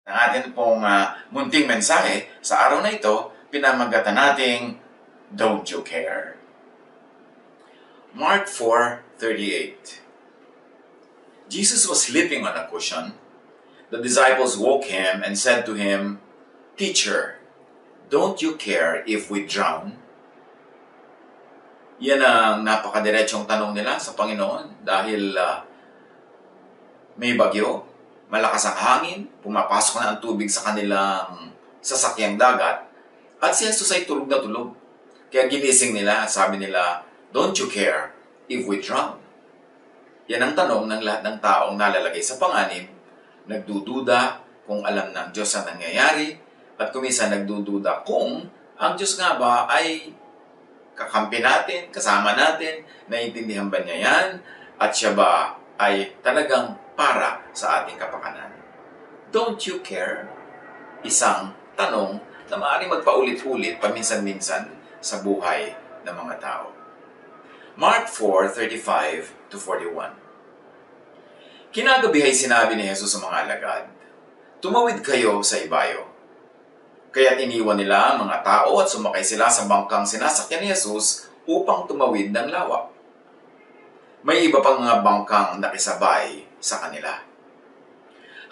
Ang atin pong munting mensahe sa araw na ito, pinamagatan nating Don't You Care? Mark 4:38. Jesus was sleeping on a cushion. The disciples woke him and said to him, "Teacher, don't you care if we drown?" Yan ang napakadiretsong tanong nila sa Panginoon dahil may bagyo, malakas ang hangin, pumapasok na ang tubig sa kanilang sasakyang dagat, at si Jesus ay tulog na tulog. Kaya ginising nila, sabi nila, "Don't you care if we drown?" Yan ang tanong ng lahat ng taong nalalagay sa panganib, nagdududa kung alam ng Diyos ang nangyayari, at kuminsan nagdududa kung ang Diyos nga ba ay kakampi natin, kasama natin, naiintindihan ba niya yan, at siya ba ay talagang para sa ating kapakanan. Don't you care? Isang tanong na maaaring magpaulit-ulit paminsan-minsan sa buhay ng mga tao. Mark 4:35-41. Kinagabi ay sinabi ni Jesus sa mga alagad, "Tumawid kayo sa ibayo." Kaya't iniwan nila ang mga tao at sumakay sila sa bangkang sinasakyan ni Jesus upang tumawid ng lawa. May iba pang mga bangkang nakisabay sa kanila.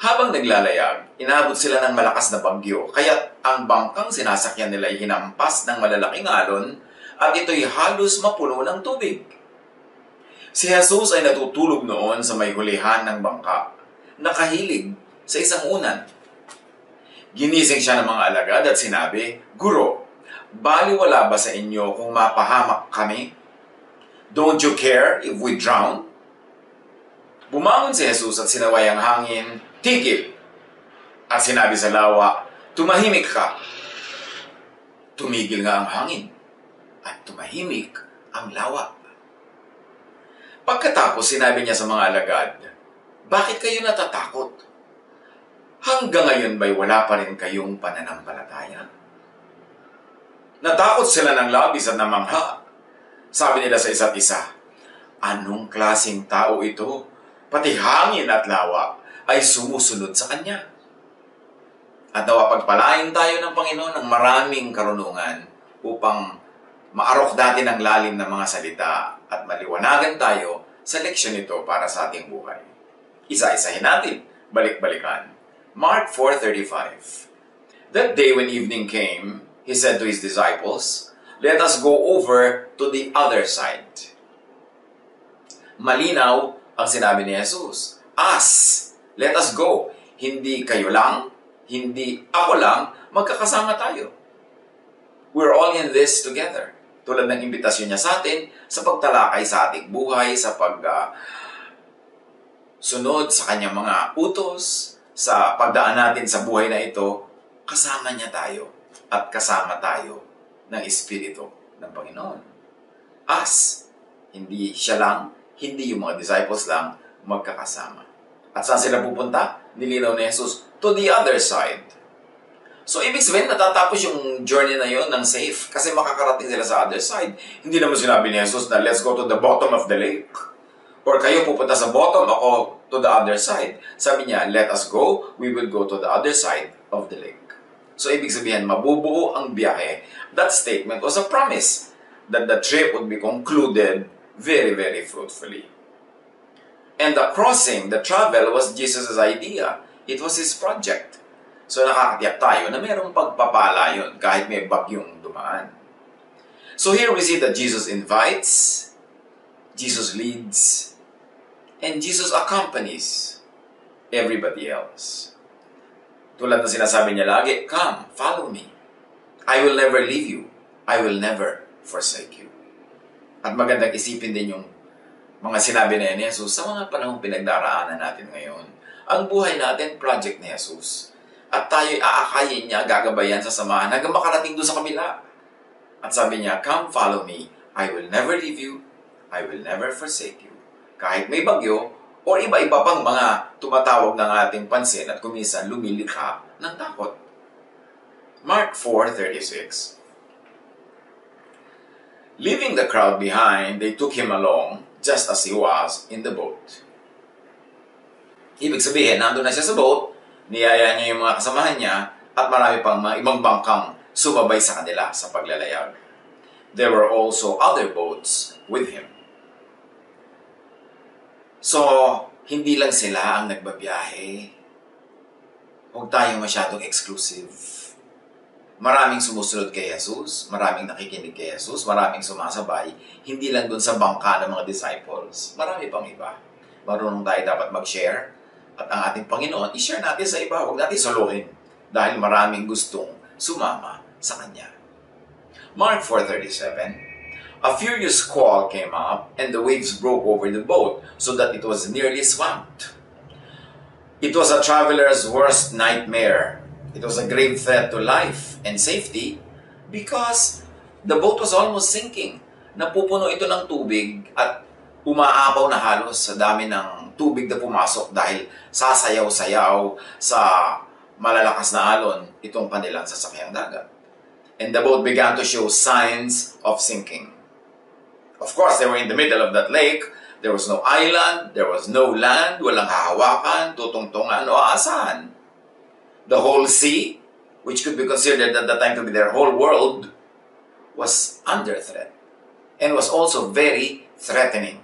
Habang naglalayag, inaabot sila ng malakas na bagyo, kaya't ang bangkang sinasakyan nila ay hinampas ng malalaking alon at ito'y halos mapuno ng tubig. Si Jesus ay natutulog noon sa may hulihan ng bangka, nakahilig sa isang unan. Ginising siya ng mga alagad at sinabi, "Guro, baliwala ba sa inyo kung mapahamak kami? Don't you care if we drown?" Bumangon si Jesus at sinaway ang hangin, "Tigil!" At sinabi sa lawa, "Tumahimik ka!" Tumigil nga ang hangin at tumahimik ang lawa. Pagkatapos sinabi niya sa mga alagad, "Bakit kayo natatakot? Hanggang ngayon ba'y wala pa rin kayong pananampalataya?" Natakot sila ng labis at namangha. Sabi nila sa isa't isa, "Anong klaseng tao ito? Pati hangin at lawa ay sumusunod sa kanya." At nawa pagpalain tayo ng Panginoon ng maraming karunungan upang maarok natin ang lalim ng mga salita at maliwanagan tayo sa leksyon ito para sa ating buhay. Isa-isahin natin, balik-balikan. Mark 4:35. That day when evening came, he said to his disciples, "Let us go over to the other side." Malinaw ang sinabi ni Jesus. Us, let us go. Hindi kayo lang, hindi ako lang, magkakasama tayo. We're all in this together. Tulad ng imbitasyon niya sa atin sa pagtalakay sa ating buhay, sa sunod sa kanyang mga utos, sa pagdaan natin sa buhay na ito, kasama niya tayo at kasama tayo ng Espiritu ng Panginoon. Us, hindi siya lang, hindi yung mga disciples lang, magkakasama. At saan sila pupunta? Nilinaw ni Jesus, to the other side. So, ibig sabihin, natatapos yung journey na yon ng safe kasi makakarating sila sa other side. Hindi naman sinabi ni Jesus na let's go to the bottom of the lake. Or kayo pupunta sa bottom, ako to the other side. Sabi niya, let us go, we will go to the other side of the lake. So, ibig sabihin, mabubuo ang biyahe. That statement was a promise that the trip would be concluded very, very fruitfully. And the crossing, the travel, was Jesus' idea. It was His project. So, nakakatiyak tayo na mayroong pagpapala yun kahit may bagyong dumaan. So, here we see that Jesus invites, Jesus leads, and Jesus accompanies everybody else. Tulad na sinasabi niya lagi, "Come, follow me. I will never leave you. I will never forsake you." At magandang isipin din yung mga sinabi na ni Jesus sa mga panahong pinagdaraanan natin ngayon. Ang buhay natin, project ni Jesus. At tayo'y aakayin niya, gagabayan sa samahan hanggang makarating doon sa kabila. At sabi niya, "Come, follow me. I will never leave you. I will never forsake you." Kahit may bagyo o iba-iba pang mga tumatawag ng ating pansin at kuminsan lumilikha ng takot. Mark 4:36. Leaving the crowd behind, they took him along just as he was in the boat. Ibig sabihin, nandun na siya sa boat, Niyaya niya yung mga kasamahan niya at marami pang mga ibang bangkang sumabay sa kanila sa paglalayag. There were also other boats with him. So, hindi lang sila ang nagbabiyahe. Huwag tayong masyadong exclusive. Maraming sumusunod kay Jesus, maraming nakikinig kay Jesus, maraming sumasabay, hindi lang doon sa bangka ng mga disciples. Marami pang iba. Marunong tayo dapat mag-share at ang ating Panginoon, i-share natin sa iba. Huwag natin suluhin dahil maraming gustong sumama sa Kanya. Mark 4:37, a furious squall came up and the waves broke over the boat so that it was nearly swamped. It was a traveler's worst nightmare. It was a grave threat to life and safety because the boat was almost sinking. Napupuno ito ng tubig at umaapaw na halos sa dami ng tubig na pumasok dahil sasayaw-sayaw sa malalakas na alon itong kanilang sasakyang dagat. And the boat began to show signs of sinking. Of course, they were in the middle of that lake. There was no island, there was no land, walang hahawakan, tutungtungan o aasahan. The whole sea, which could be considered at the time to be their whole world, was under threat and was also very threatening.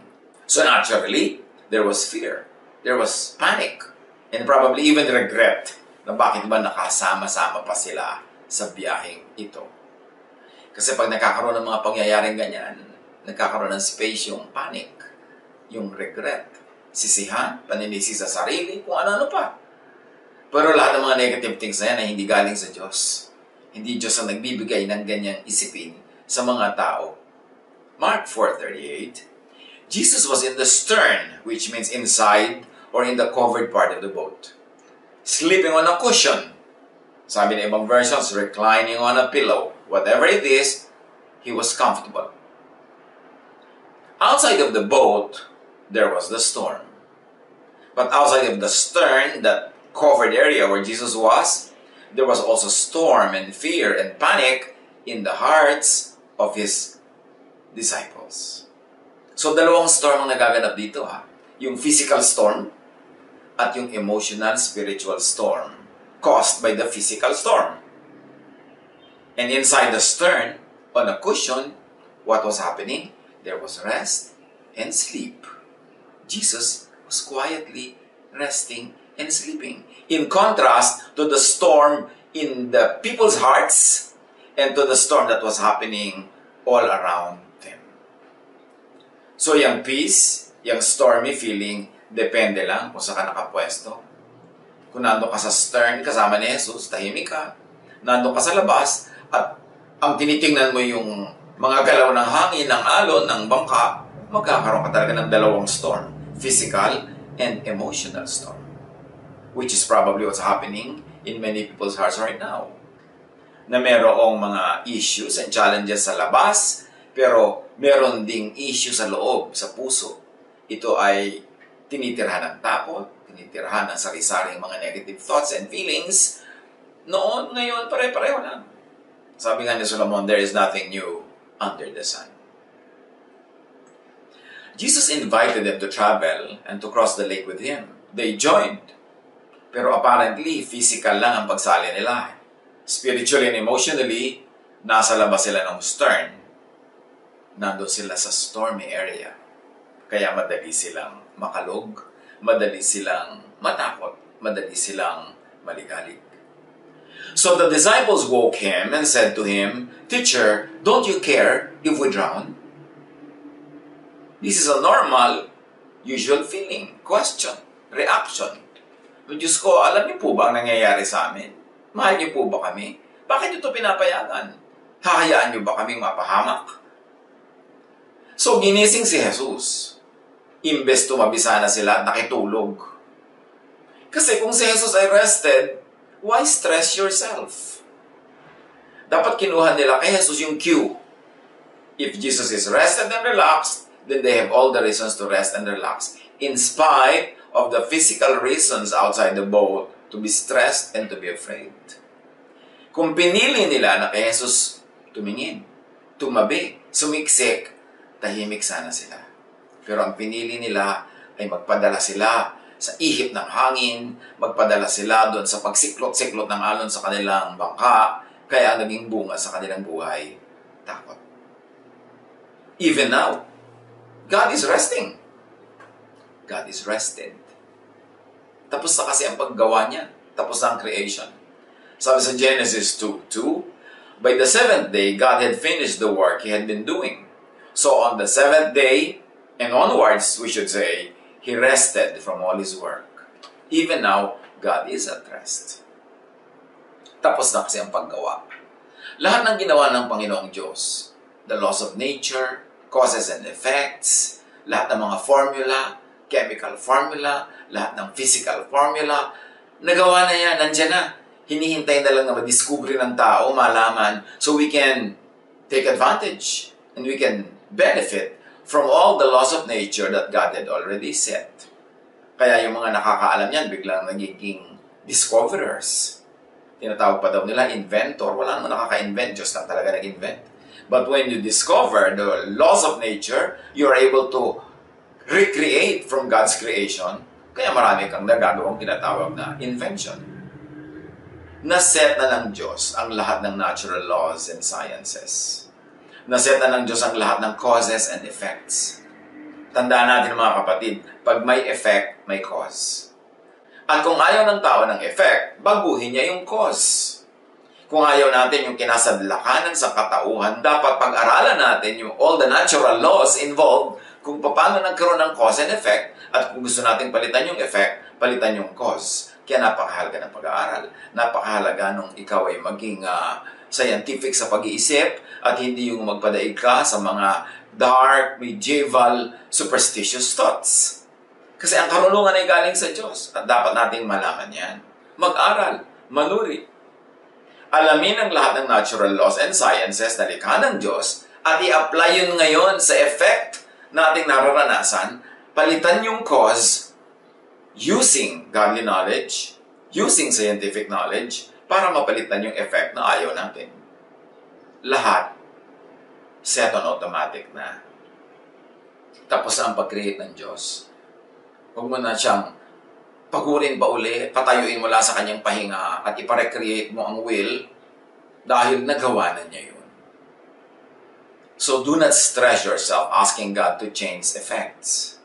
So naturally, there was fear, there was panic, and probably even regret na bakit ba nakasama-sama pa sila sa biyaheng ito. Kasi pag nagkakaroon ng mga pangyayaring ganyan, nagkakaroon ng space yung panic, yung regret, sisihan, paninisi sa sarili, kung ano-ano pa. Pero lahat ng mga negative things na yan ay hindi galing sa Diyos. Hindi Diyos ang nagbibigay ng ganyang isipin sa mga tao. Mark 4:38, Jesus was in the stern, which means inside or in the covered part of the boat, sleeping on a cushion. Sabi ng ibang versions, reclining on a pillow. Whatever it is, he was comfortable. Outside of the boat, there was the storm. But outside of the stern, that covered area where Jesus was, there was also storm and fear and panic in the hearts of his disciples. So, dalawang storm ang nagaganap dito, ha? Yung physical storm at yung emotional, spiritual storm caused by the physical storm. And inside the stern, on a cushion, what was happening? There was rest and sleep. Jesus was quietly resting and sleeping. In contrast to the storm in the people's hearts and to the storm that was happening all around them. So yung peace, yung stormy feeling, depende lang kung saan ka nakapwesto. Kung nandun ka sa stern kasama ni Jesus, tahimik ka. Nandun ka sa labas at ang tinitingnan mo yung mga galaw ng hangin, ng alon, ng bangka, magkakaroon ka talaga ng dalawang storm. Physical and emotional storm. Which is probably what's happening in many people's hearts right now. Na merong mga issues and challenges sa labas, pero meron ding issue sa loob, sa puso. Ito ay tinitirhan ng takot, tinitirhan ng sari-saring mga negative thoughts and feelings. Noon, ngayon, pare-pareho lang. Sabi nga ni Solomon, there is nothing new under the sun. Jesus invited them to travel and to cross the lake with him. They joined. Pero apparently, physical lang ang pagsali nila. Spiritually and emotionally, nasa labas sila ng stern. Nandun sila sa stormy area. Kaya madali silang makalog, madali silang matakot, madali silang maligalig. So the disciples woke him and said to him, "Teacher, don't you care if we drown?" This is a normal, usual feeling, question, reaction. Diyos ko, alam niyo po ba ang nangyayari sa amin? Mahal niyo po ba kami? Bakit ito pinapayagan? Hahayaan niyo ba kaming mapahamak? So, ginising si Jesus. Imbes tumabi sana sila, nakitulog. Kasi kung si Jesus ay rested, why stress yourself? Dapat kinuha nila kay Jesus yung cue. If Jesus is rested and relaxed, then they have all the reasons to rest and relax. In spite of the physical reasons outside the boat to be stressed and to be afraid. Kung pinili nila na kay Jesus tumingin, tumabi, sumiksik, tahimik sana sila. Pero ang pinili nila ay magpadala sila sa ihip ng hangin, magpadala sila doon sa pagsiklot-siklot ng alon sa kanilang bangka, kaya ang naging bunga sa kanilang buhay, takot. Even now, God is resting. God is rested. Tapos na kasi ang paggawa niya. Tapos na ang creation. Sabi sa Genesis 2:2, by the seventh day, God had finished the work He had been doing. So on the seventh day, and onwards, we should say, He rested from all His work. Even now, God is at rest. Tapos na kasi ang paggawa. Lahat ng ginawa ng Panginoong Diyos, the laws of nature, causes and effects, lahat ng mga formula, chemical formula, lahat ng physical formula, nagawa na yan, nandyan na. Hinihintay na lang na madiskubre ng tao, malaman, so we can take advantage and we can benefit from all the laws of nature that God had already set. Kaya yung mga nakakaalam yan, biglang nagiging discoverers. Tinatawag pa daw nila inventor. Wala naman nakaka-invent, Diyos lang talaga nag-invent. But when you discover the laws of nature, you're able to recreate from God's creation. Kaya marami kang nagagawang tinatawag na invention. Naset na ng Diyos ang lahat ng natural laws and sciences. Naset na ng Diyos ang lahat ng causes and effects. Tandaan natin mga kapatid, pag may effect, may cause. At kung ayaw ng tao ng effect, baguhin niya yung cause. Kung ayaw natin yung kinasadlakanan sa katauhan, dapat pag-aralan natin yung all the natural laws involved kung paano nagkaroon ng cause and effect, at kung gusto natin palitan yung effect, palitan yung cause. Kaya napakahalaga ng pag-aaral. Napakahalaga nung ikaw ay maging scientific sa pag-iisip at hindi yung magpadaig ka sa mga dark, medieval, superstitious thoughts. Kasi ang karunungan ay galing sa Diyos at dapat nating malaman yan. Mag-aral, manuri. Alamin ang lahat ng natural laws and sciences na likha ng Diyos at i-apply yun ngayon sa effect na ating nararanasan, palitan yung cause using godly knowledge, using scientific knowledge, para mapalitan yung effect na ayaw natin. Lahat, set on automatic na. Tapos na ang pag-create ng Diyos. Huwag mo na siyang pagurin pa uli, patayuin mo lang sa kanyang pahinga at iparecreate mo ang will dahil nagawa na niya yun. So do not stress yourself asking God to change effects.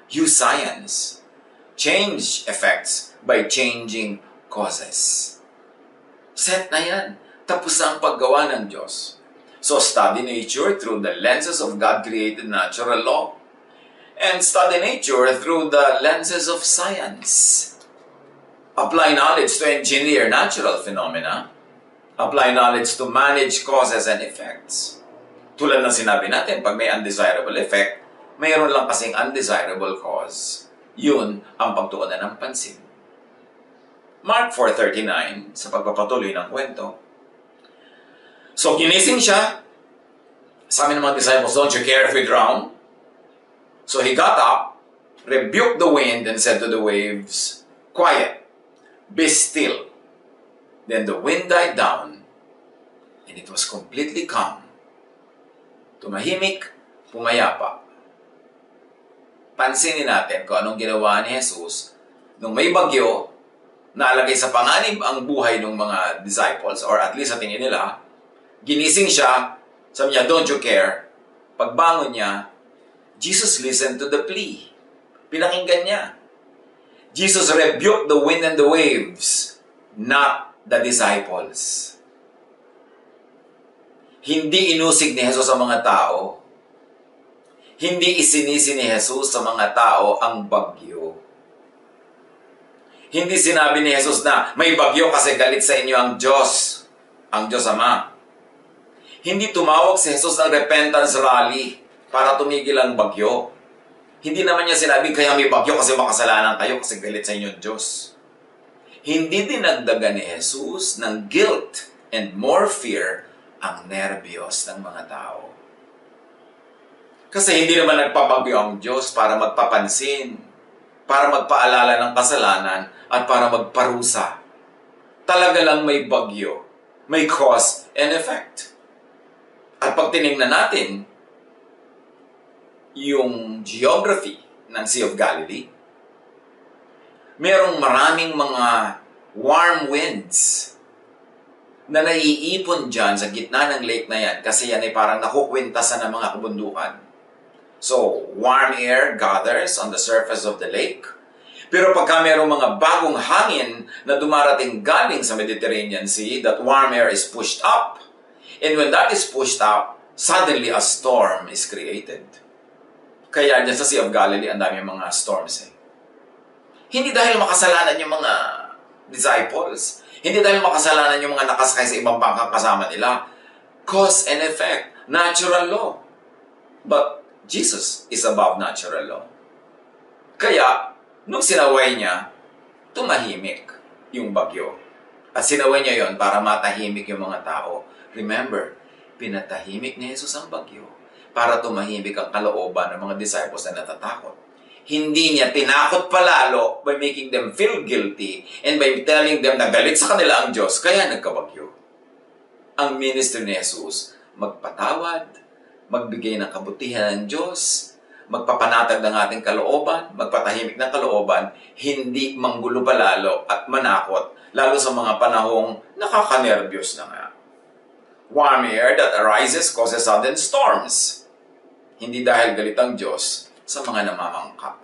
Use science. Change effects by changing causes. Set na yan. Tapos na ang paggawa ng Diyos. So study nature through the lenses of God-created natural law. And study nature through the lenses of science. Apply knowledge to engineer natural phenomena. Apply knowledge to manage causes and effects. Tulad ng sinabi natin, pag may undesirable effect, mayroon lang kasing undesirable cause. Yun ang pagtuunan ng pansin. Mark 4:39, sa pagpapatuloy ng kwento. So, ginising siya. Sabi ng mga disciples, don't you care if we drown? So, he got up, rebuked the wind, and said to the waves, quiet, be still. Then the wind died down, and it was completely calm. Tumahimik, pumayapa. Pansinin natin kung anong ginawa ni Jesus nung may bagyo, naalagay sa panganib ang buhay ng mga disciples, or at least sa tingin nila, ginising siya, sabi niya, don't you care? Pagbangon niya, Jesus listened to the plea. Pinakinggan niya. Jesus rebuked the wind and the waves, not the disciples. Hindi inusig ni Jesus sa mga tao. Hindi isinisi ni Jesus sa mga tao ang bagyo. Hindi sinabi ni Jesus na may bagyo kasi galit sa inyo ang Diyos Ama. Hindi tumawag si Jesus ng repentance rally para tumigil ang bagyo. Hindi naman niya sinabi, kaya may bagyo kasi makasalanan kayo kasi galit sa inyo ang Diyos. Hindi dinagdagan ni Jesus ng guilt and more fear ang nerbiyos ng mga tao. Kasi hindi naman nagpabagyo ang Diyos para magpapansin, para magpaalala ng kasalanan, at para magparusa. Talaga lang may bagyo, may cause and effect. At pag tinignan natin yung geography ng Sea of Galilee, merong maraming mga warm winds na naiipon dyan sa gitna ng lake na yan kasi yan ay parang nakukwintasan ng mga kabundukan. So, warm air gathers on the surface of the lake. Pero pagka merong mga bagong hangin na dumarating galing sa Mediterranean Sea, that warm air is pushed up. And when that is pushed up, suddenly a storm is created. Kaya dyan sa Sea of Galilee, ang dami mga storms eh. Hindi dahil makasalanan yung mga disciples. Hindi dahil makasalanan yung mga nakasakay sa ibang bangkang kasama nila. Cause and effect. Natural law. But Jesus is above natural law. Kaya, nung sinaway niya, tumahimik yung bagyo. At sinaway niya yon para matahimik yung mga tao. Remember, pinatahimik ni Jesus ang bagyo para tumahimik ang kalooban ng mga disciples na natatakot. Hindi niya tinakot palalo by making them feel guilty and by telling them na galit sa kanila ang Diyos, kaya nagkabagyo. Ang ministry ni Jesus, magpatawad, magbigay ng kabutihan ng Diyos, magpapanatag ng ating kalooban, magpatahimik ng kalooban, hindi manggulo palalo at manakot, lalo sa mga panahong nakakanerbiyos na nga. Warm air that arises causes sudden storms. Hindi dahil galit ang Diyos sa mga namamangka.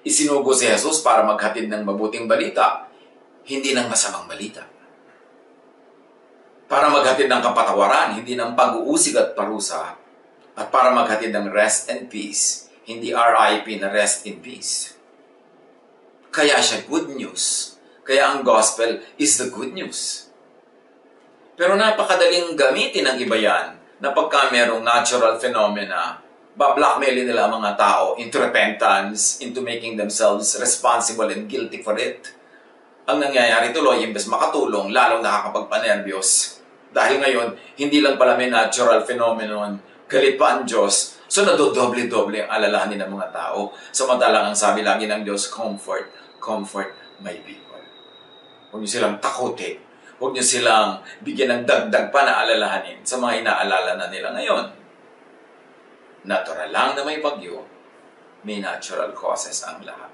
Isinugo si Jesus para maghatid ng mabuting balita, hindi ng masamang balita. Para maghatid ng kapatawaran, hindi ng pag-uusig at parusa. At para maghatid ng rest and peace, hindi RIP na rest in peace. Kaya siya good news. Kaya ang gospel is the good news. Pero napakadaling gamitin ng iba yan na pagka merong natural phenomena, ba-blackmailin nila ang mga tao into repentance, into making themselves responsible and guilty for it. Ang nangyayari tuloy, imbes makatulong, lalong nakakapagpanerbiyos. Dahil ngayon, hindi lang pala may natural phenomenon, galit pa ang Diyos, so nadodoble-doble ang alalahanin ng mga tao. Samantalang ang sabi lagi ng Diyos, comfort, comfort my people. Huwag niyo silang takutin. Huwag niyo silang bigyan ng dagdag pa na alalahanin sa mga inaalala na nila ngayon. Natural lang na may bagyo, may natural causes ang lahat.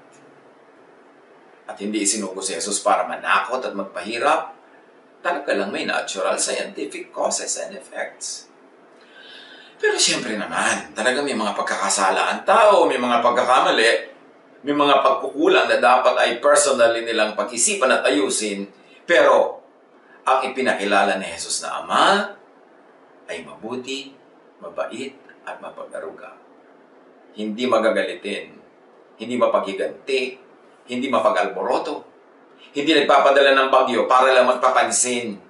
At hindi isinugo si Jesus para manakot at magpahirap, talaga lang may natural scientific causes and effects. Pero siyempre naman, talaga may mga pagkakasala ang tao, may mga pagkakamali, may mga pagkukulang na dapat ay personally nilang pag-isipan at ayusin, pero ang ipinakilala ni Jesus na Ama ay mabuti, mabait, at mapag-aruga. Hindi magagalitin, hindi mapaghiganti, hindi mapag-alboroto, hindi nagpapadala ng bagyo para lang magpapansin,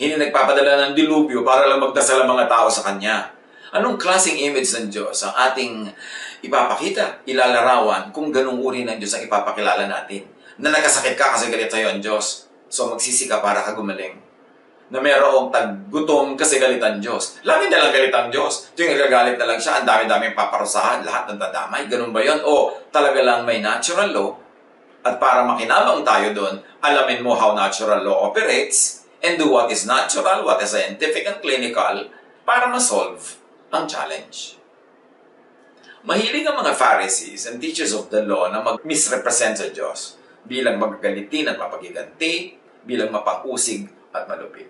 hindi nagpapadala ng dilubyo para lang magdasal ang mga tao sa Kanya. Anong klaseng image ng Diyos ang ating ipapakita, ilalarawan kung ganung uri ng Diyos ang ipapakilala natin? Na nagkasakit ka kasi galit sa'yo ang Diyos, so magsisi ka para ka gumaling. Na merong taggutom kasi galit ang Diyos. Lagi na lang galit ang Diyos. Yung nagagalit na lang siya, ang dami-daming paparusahan, lahat ng dadamay. Ganun ba yun? O talaga lang may natural law? At para makinabang tayo doon, alamin mo how natural law operates and do what is natural, what is scientific and clinical para ma-solve ang challenge. Mahilig ang mga Pharisees and teachers of the law na mag-misrepresent sa Diyos bilang magagalitin at mapagiganti, bilang mapang-usig at malupit.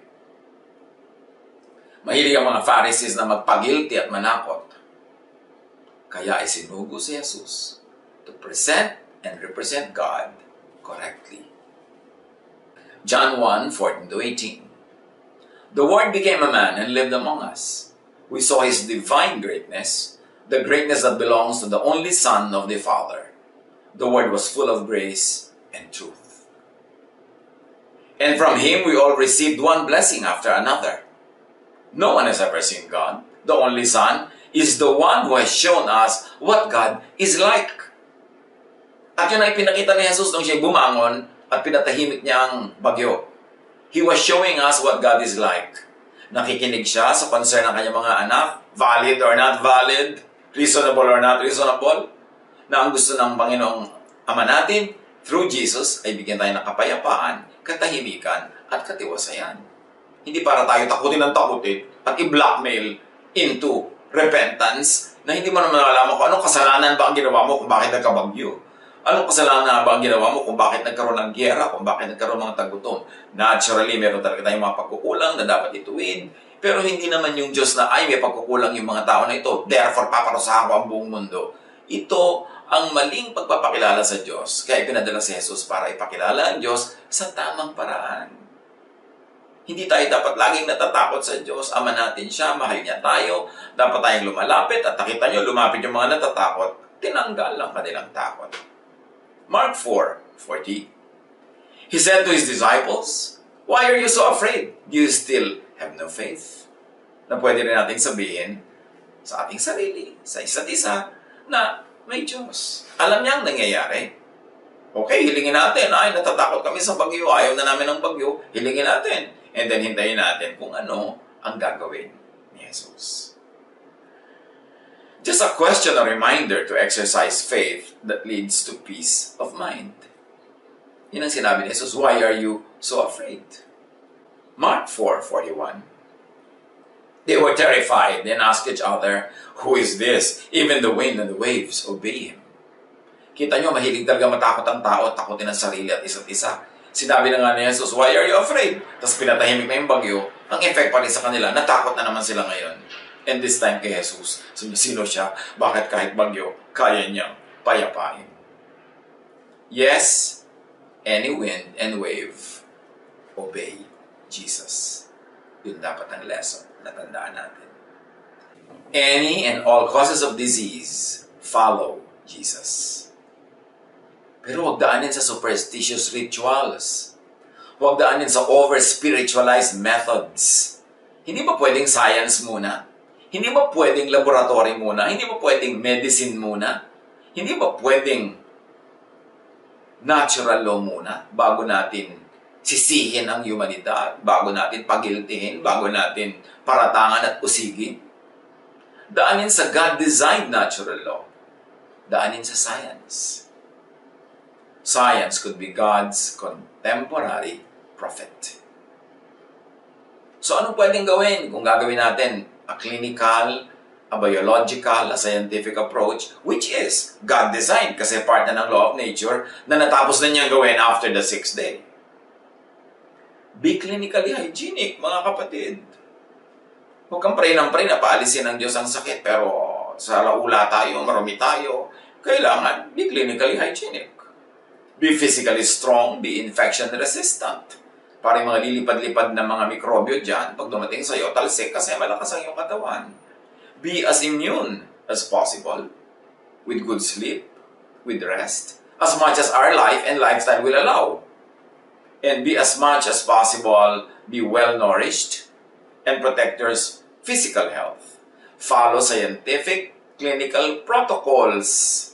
Mahilig ang mga Pharisees na magpagilty at manakot. Kaya isinugo si Jesus to present and represent God correctly. John 1:14-18. The Word became a man and lived among us. We saw His divine greatness, the greatness that belongs to the only Son of the Father. The Word was full of grace and truth. And from Him we all received one blessing after another. No one has ever seen God. The only Son is the one who has shown us what God is like. At yun ay pinakita ni Jesus nung siya bumangon at pinatahimik niya ang bagyo. He was showing us what God is like. Nakikinig siya sa concern ng kanyang mga anak, valid or not valid, reasonable or not reasonable, na ang gusto ng Panginoong Ama natin, through Jesus, ay bigyan tayo ng kapayapaan, katahimikan, at katiwasayan. Hindi para tayo takutin ng takutin at i-blackmail into repentance na hindi mo naman alam kung anong kasalanan ba ang ginawa mo kung bakit nagkabagyo. Anong kasalanan nga ba ang ginawa mo kung bakit nagkaroon ng giyera, kung bakit nagkaroon ng mga tagutom? Naturally, meron talaga tayong mga pagkukulang na dapat ituwid. Pero hindi naman yung Diyos na, ay, may pagkukulang yung mga tao na ito, therefore, paparusahan ko ang buong mundo. Ito ang maling pagpapakilala sa Diyos. Kaya pinadala si Jesus para ipakilala ang Diyos sa tamang paraan. Hindi tayo dapat laging natatakot sa Diyos. Ama natin siya, mahal niya tayo. Dapat tayong lumalapit at nakita nyo, lumapit yung mga natatakot. Tinanggal ang kanilang takot. Mark 4:40. He said to his disciples, "Why are you so afraid? Do you still have no faith?" Na pwede rin natin sabihin sa ating sarili, sa isa't isa, na may Diyos. Alam niya ang nangyayari. Okay, hilingin natin. Ay, natatakot kami sa bagyo. Ayaw na namin ng bagyo. Hilingin natin. And then hintayin natin kung ano ang gagawin ni Jesus. Just a question, a reminder to exercise faith that leads to peace of mind. Yun ang sinabi ni Jesus, why are you so afraid? Mark 4:41. They were terrified and asked each other, "Who is this? Even the wind and the waves obey him." Kita nyo, mahilig talaga matakot ang tao, takutin ang sarili at isa't isa. Sinabi na nga ni Jesus, why are you afraid? Tapos pinatahimik na yung bagyo. Ang effect pa rin sa kanila, natakot na naman sila ngayon. And this time kay Jesus, sino siya? Bakit kahit bagyo, kaya niyang payapain? Yes, any wind and wave, obey Jesus. Yun dapat ang lesson na tandaan natin. Any and all causes of disease, follow Jesus. Pero huwag daanin sa superstitious rituals. Huwag daanin sa over-spiritualized methods. Hindi ba pwedeng science muna? Hindi ba pwedeng laboratory muna? Hindi ba pwedeng medicine muna? Hindi ba pwedeng natural law muna bago natin sisihin ang humanidad, bago natin pagiltihin, bago natin paratangan at usigin? Daanin sa God-designed natural law. Daanin sa science. Science could be God's contemporary prophet. So, anong pwedeng gawin? Kung gagawin natin a clinical, a biological, a scientific approach, which is God-designed kasi part na ng law of nature na natapos na niyang gawin after the 6th day. Be clinically hygienic, mga kapatid. Huwag kang pray ng pray na paalisin ng Diyos ang sakit, pero sa laula tayo, marumi tayo, kailangan be clinically hygienic. Be physically strong, be infection resistant. Para yung mga lilipad-lipad na mga mikrobyo dyan, pag dumating sa'yo, talsik kasi malakas ang iyong katawan. Be as immune as possible, with good sleep, with rest, as much as our life and lifestyle will allow. And be as much as possible, be well-nourished, and protect your physical health. Follow scientific, clinical protocols.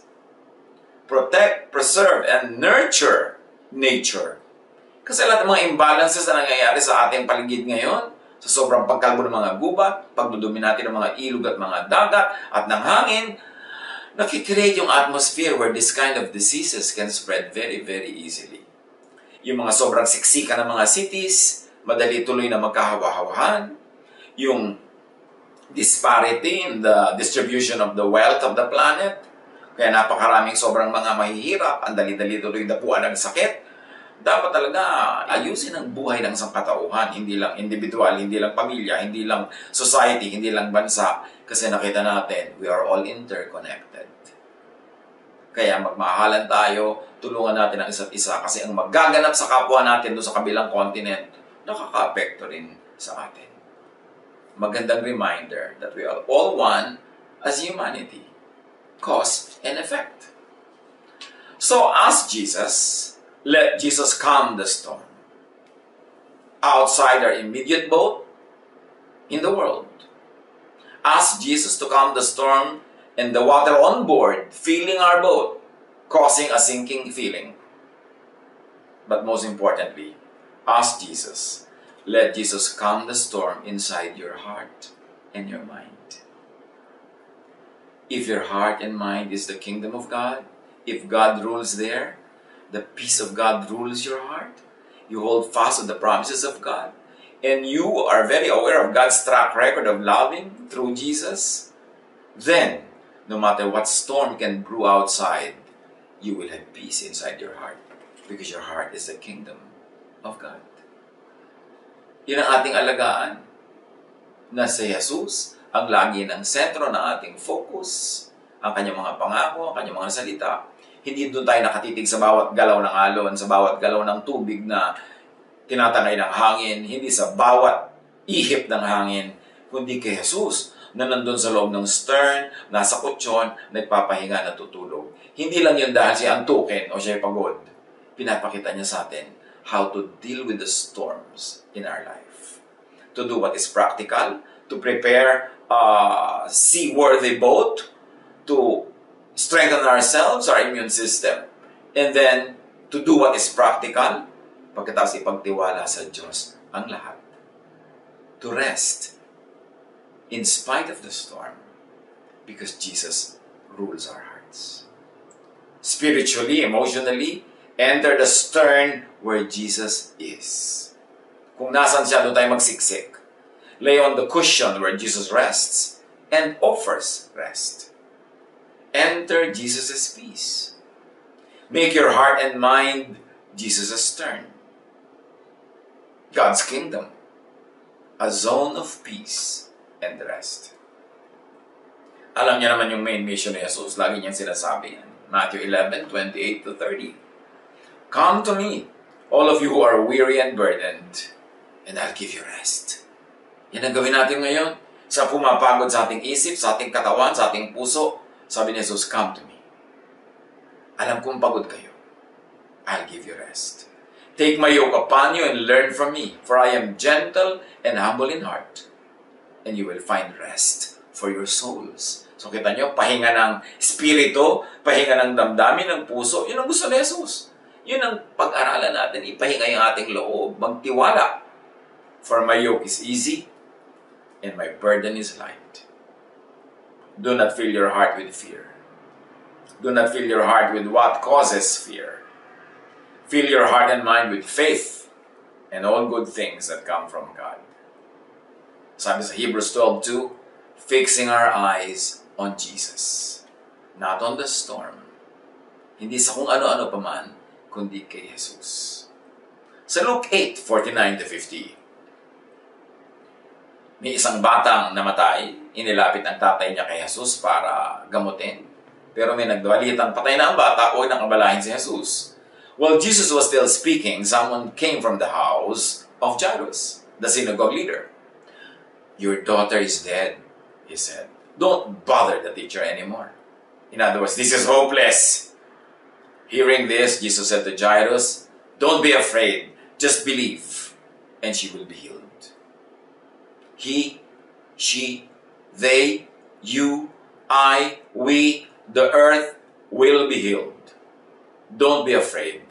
Protect, preserve, and nurture nature. Kasi lahat ng mga imbalances na nangyayari sa ating paligid ngayon, sa sobrang pagkalbo ng mga gubat, pagdudumi natin ng mga ilog at mga dagat at ng hangin, nakikreate yung atmosphere where this kind of diseases can spread very, very easily. Yung mga sobrang siksika ng mga cities, madali tuloy na magkahawa-hawahan. Yung disparity in the distribution of the wealth of the planet, kaya napakaraming sobrang mga mahihirap, ang dali-dali tuloy dapuan ng sakit. Dapat talaga ayusin ang buhay ng sangkatauhan, hindi lang individual, hindi lang pamilya, hindi lang society, hindi lang bansa. Kasi nakita natin, we are all interconnected. Kaya magmahalan tayo, tulungan natin ang isa't isa kasi ang magaganap sa kapwa natin doon sa kabilang continent, nakaka-apekto rin sa atin. Magandang reminder that we are all one as humanity. Cause and effect. So ask Jesus, let Jesus calm the storm. Outside our immediate boat, in the world. Ask Jesus to calm the storm and the water on board, filling our boat, causing a sinking feeling. But most importantly, ask Jesus, let Jesus calm the storm inside your heart and your mind. If your heart and mind is the kingdom of God, if God rules there, the peace of God rules your heart, you hold fast to the promises of God, and you are very aware of God's track record of loving through Jesus, then, no matter what storm can brew outside, you will have peace inside your heart because your heart is the kingdom of God. Yun ang ating alagaan na si Jesus ang lagi ng sentro ng ating focus, ang kanyang mga pangako, ang kanyang mga salita. Hindi doon tayo nakatitig sa bawat galaw ng alon, sa bawat galaw ng tubig na tinatangay ng hangin, hindi sa bawat ihip ng hangin, kundi kay Jesus na nandun sa loob ng stern, nasa kutsyon, nagpapahinga, natutulog. Hindi lang yun dahil siya antukin o siya pagod. Pinapakita niya sa atin how to deal with the storms in our life. To do what is practical, to prepare a seaworthy boat, to strengthen ourselves, our immune system, and then to do what is practical, pagkatapos ipagtiwala sa Diyos ang lahat. To rest in spite of the storm because Jesus rules our hearts. Spiritually, emotionally, enter the stern where Jesus is. Kung nasan siya, doon tayo magsiksik. Lay on the cushion where Jesus rests and offers rest. Enter Jesus' peace. Make your heart and mind Jesus' stern. God's kingdom, a zone of peace and rest. Alam niya naman yung main mission ni Jesus. Lagi niyang sinasabi yan. Matthew 11:28-30. Come to me, all of you who are weary and burdened, and I'll give you rest. Yan ang gawin natin ngayon. Sa pumapagod sa ating isip, sa ating katawan, sa ating puso, sabi ni Jesus, come to me. Alam kong pagod kayo. I'll give you rest. Take my yoke upon you and learn from me, for I am gentle and humble in heart, and you will find rest for your souls. So kita nyo, pahinga ng spirito, pahinga ng damdamin, ng puso, yun ang gusto ni Jesus. Yun ang pag-aralan natin, ipahinga yung ating loob, magtiwala. For my yoke is easy, and my burden is light. Do not fill your heart with fear. Do not fill your heart with what causes fear. Fill your heart and mind with faith and all good things that come from God. Sabi sa Hebrews 12:2, fixing our eyes on Jesus, not on the storm. Hindi sa kung ano-ano pa man, kundi kay Jesus. Sa Luke 8:49-50, may isang batang namatay, inilapit ng tatay niya kay Jesus para gamutin. Pero may nagdawalitang patay na ang bata o nakabalahin si Jesus. While Jesus was still speaking, someone came from the house of Jairus, the synagogue leader. Your daughter is dead, he said. Don't bother the teacher anymore. In other words, this is hopeless. Hearing this, Jesus said to Jairus, don't be afraid, just believe, and she will be healed. He, she, they, you, I, we, the earth will be healed. Don't be afraid.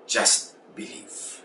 Just believe.